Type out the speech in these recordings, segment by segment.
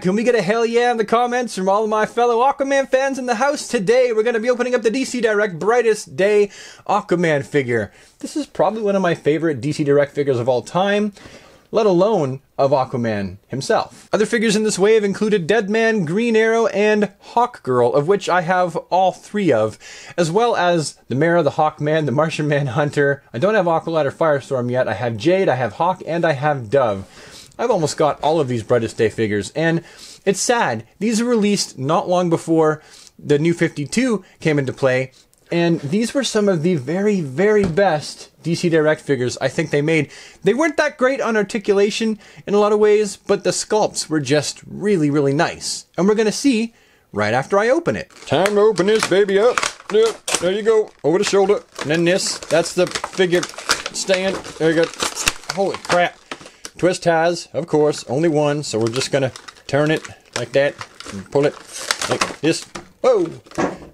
Can we get a hell yeah in the comments from all of my fellow Aquaman fans in the house? Today we're going to be opening up the DC Direct Brightest Day Aquaman figure. This is probably one of my favorite DC Direct figures of all time, let alone of Aquaman himself. Other figures in this wave included Deadman, Green Arrow, and Hawkgirl, of which I have all three of, as well as the Mera, the Hawkman, the Martian Manhunter. I don't have Aqualad or Firestorm yet. I have Jade, I have Hawk, and I have Dove. I've almost got all of these Brightest Day figures, and it's sad. These were released not long before the New 52 came into play, and these were some of the very, very best DC Direct figures I think they made. They weren't that great on articulation in a lot of ways, but the sculpts were just really, really nice. And we're going to see right after I open it. Time to open this baby up. Yep, there you go, over the shoulder. And then this, that's the figure stand. There you go. Holy crap. Twist has, of course, only one, so we're just gonna turn it like that and pull it like this. Whoa!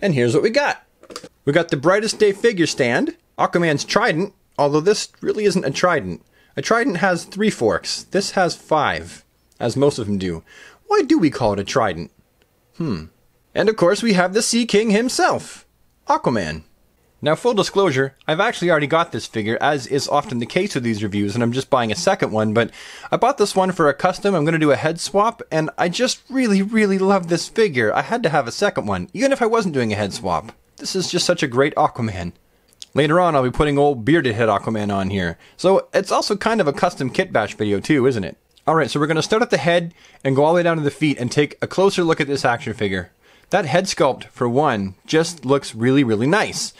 And here's what we got. We got the Brightest Day figure stand, Aquaman's trident, although this really isn't a trident. A trident has 3 forks. This has 5, as most of them do. Why do we call it a trident? And of course we have the Sea King himself, Aquaman. Now, full disclosure, I've actually already got this figure, as is often the case with these reviews, and I'm just buying a second one, but I bought this one for a custom. I'm going to do a head swap, and I just really, really love this figure. I had to have a second one, even if I wasn't doing a head swap. This is just such a great Aquaman. Later on, I'll be putting old bearded head Aquaman on here. So it's also kind of a custom kit bash video too, isn't it? Alright, so we're going to start at the head and go all the way down to the feet and take a closer look at this action figure. That head sculpt, for one, just looks really, really nice.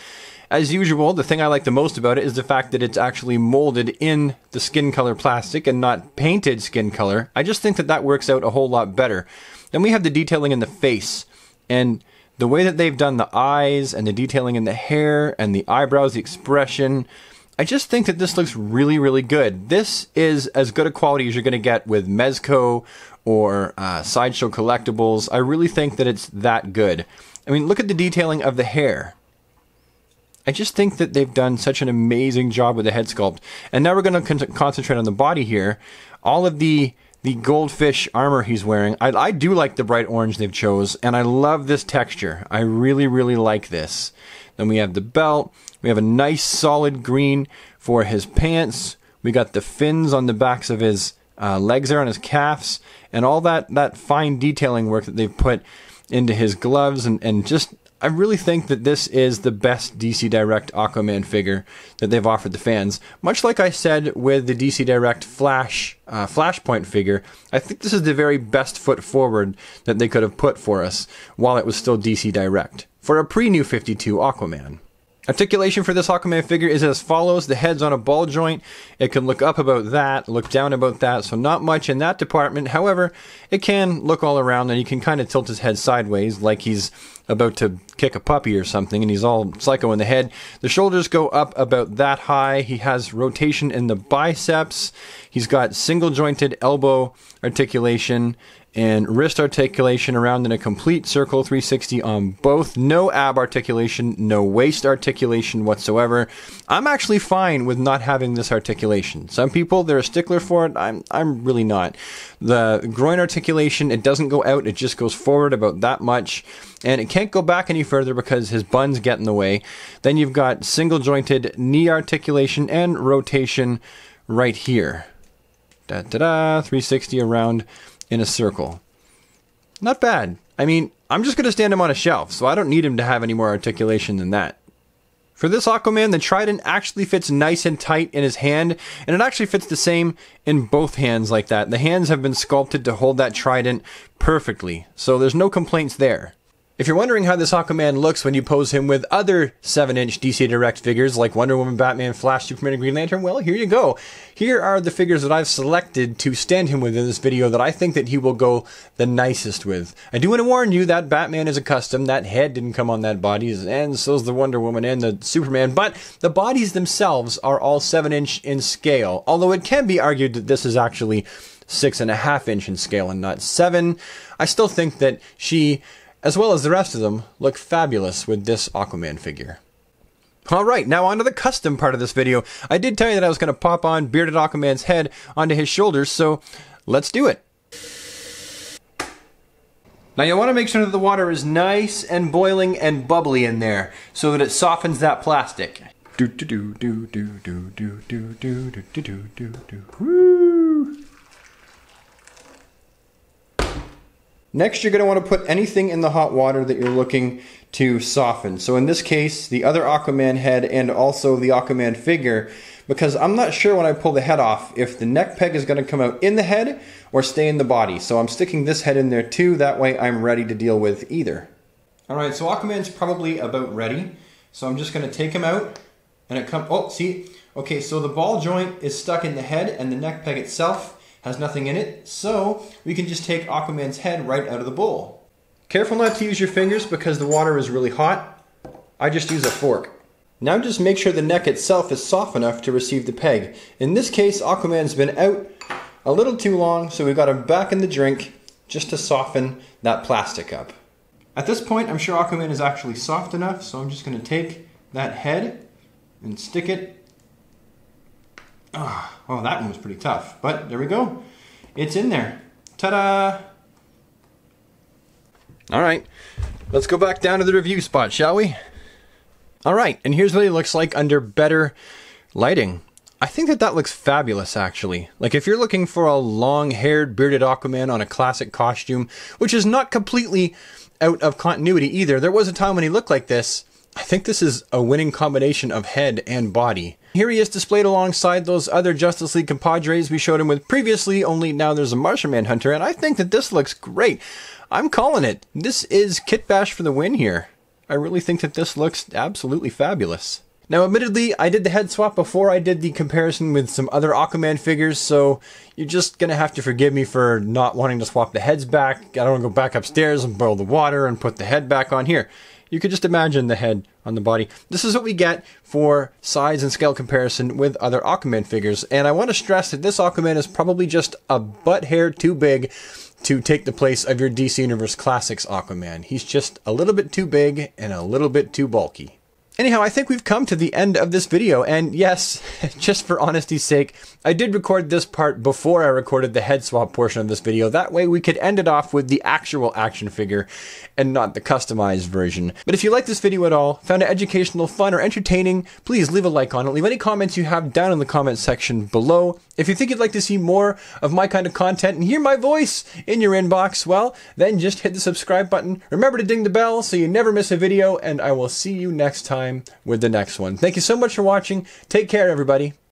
As usual, the thing I like the most about it is the fact that it's actually molded in the skin color plastic and not painted skin color. I just think that that works out a whole lot better. Then we have the detailing in the face, and the way that they've done the eyes and the detailing in the hair and the eyebrows, the expression. I just think that this looks really, really good. This is as good a quality as you're going to get with Mezco or Sideshow Collectibles. I really think that it's that good. I mean, look at the detailing of the hair. I just think that they've done such an amazing job with the head sculpt. And now we're going to concentrate on the body here. All of the goldfish armor he's wearing. I do like the bright orange they've chose, and I love this texture. I really, really like this. Then we have the belt. We have a nice solid green for his pants. We got the fins on the backs of his legs there on his calves, and all that fine detailing work that they've put into his gloves, and just I really think that this is the best DC Direct Aquaman figure that they've offered the fans. Much like I said with the DC Direct Flashpoint figure, I think this is the very best foot forward that they could have put for us while it was still DC Direct, for a pre-New 52 Aquaman. Articulation for this Aquaman figure is as follows. The head's on a ball joint. It can look up about that, look down about that, so not much in that department. However, it can look all around, and you can kind of tilt his head sideways like he's about to kick a puppy or something, and he's all psycho in the head. The shoulders go up about that high. He has rotation in the biceps. He's got single jointed elbow articulation and wrist articulation around in a complete circle 360 on both. No ab articulation, no waist articulation whatsoever. I'm actually fine with not having this articulation. Some people, they're a stickler for it. I'm really not. The groin articulation, it doesn't go out, it just goes forward about that much. And it can't go back any further because his buns get in the way. Then you've got single jointed knee articulation and rotation right here. 360 around in a circle. Not bad. I mean, I'm just going to stand him on a shelf, so I don't need him to have any more articulation than that. For this Aquaman, the trident actually fits nice and tight in his hand, and it actually fits the same in both hands like that. The hands have been sculpted to hold that trident perfectly, so there's no complaints there. If you're wondering how this Aquaman looks when you pose him with other 7-inch DC Direct figures like Wonder Woman, Batman, Flash, Superman, and Green Lantern, well, here you go. Here are the figures that I've selected to stand him with in this video that I think that he will go the nicest with. I do want to warn you that Batman is a custom. That head didn't come on that body, and so's the Wonder Woman and the Superman, but the bodies themselves are all 7-inch in scale, although it can be argued that this is actually 6.5-inch in scale and not 7. I still think that she, as well as the rest of them, look fabulous with this Aquaman figure. Alright, now on to the custom part of this video. I did tell you that I was going to pop on bearded Aquaman's head onto his shoulders, so let's do it. Now you want to make sure that the water is nice and boiling and bubbly in there so that it softens that plastic. Do do do do do do do do do do do do do. Woo! Next, you're going to want to put anything in the hot water that you're looking to soften. So in this case, the other Aquaman head and also the Aquaman figure, because I'm not sure when I pull the head off if the neck peg is going to come out in the head or stay in the body. So I'm sticking this head in there too, that way I'm ready to deal with either. Alright, so Aquaman's probably about ready. So I'm just going to take him out and it comes, oh, see? Okay, so the ball joint is stuck in the head and the neck peg itself has nothing in it. So we can just take Aquaman's head right out of the bowl. Careful not to use your fingers because the water is really hot. I just use a fork. Now just make sure the neck itself is soft enough to receive the peg. In this case, Aquaman's been out a little too long, so we've got him back in the drink just to soften that plastic up. At this point, I'm sure Aquaman is actually soft enough, so I'm just going to take that head and stick it. Oh, well, that one was pretty tough, but there we go. It's in there. Ta-da! Alright, let's go back down to the review spot, shall we? Alright, and here's what he looks like under better lighting. I think that looks fabulous, actually. Like, if you're looking for a long-haired, bearded Aquaman on a classic costume, which is not completely out of continuity either. There was a time when he looked like this. I think this is a winning combination of head and body. Here he is displayed alongside those other Justice League compadres we showed him with previously, only now there's a Martian Manhunter, and I think that this looks great. I'm calling it. This is Kit Bash for the win here. I really think that this looks absolutely fabulous. Now, admittedly, I did the head swap before I did the comparison with some other Aquaman figures, so you're just going to have to forgive me for not wanting to swap the heads back. I don't want to go back upstairs and boil the water and put the head back on here. You could just imagine the head on the body. This is what we get for size and scale comparison with other Aquaman figures. And I want to stress that this Aquaman is probably just a butt hair too big to take the place of your DC Universe Classics Aquaman. He's just a little bit too big and a little bit too bulky. Anyhow, I think we've come to the end of this video, and yes, just for honesty's sake, I did record this part before I recorded the head swap portion of this video. That way we could end it off with the actual action figure and not the customized version. But if you like this video at all, found it educational, fun, or entertaining, please leave a like on it. Leave any comments you have down in the comment section below. If you think you'd like to see more of my kind of content and hear my voice in your inbox, well, then just hit the subscribe button. Remember to ding the bell so you never miss a video, and I will see you next time with the next one. Thank you so much for watching. Take care, everybody.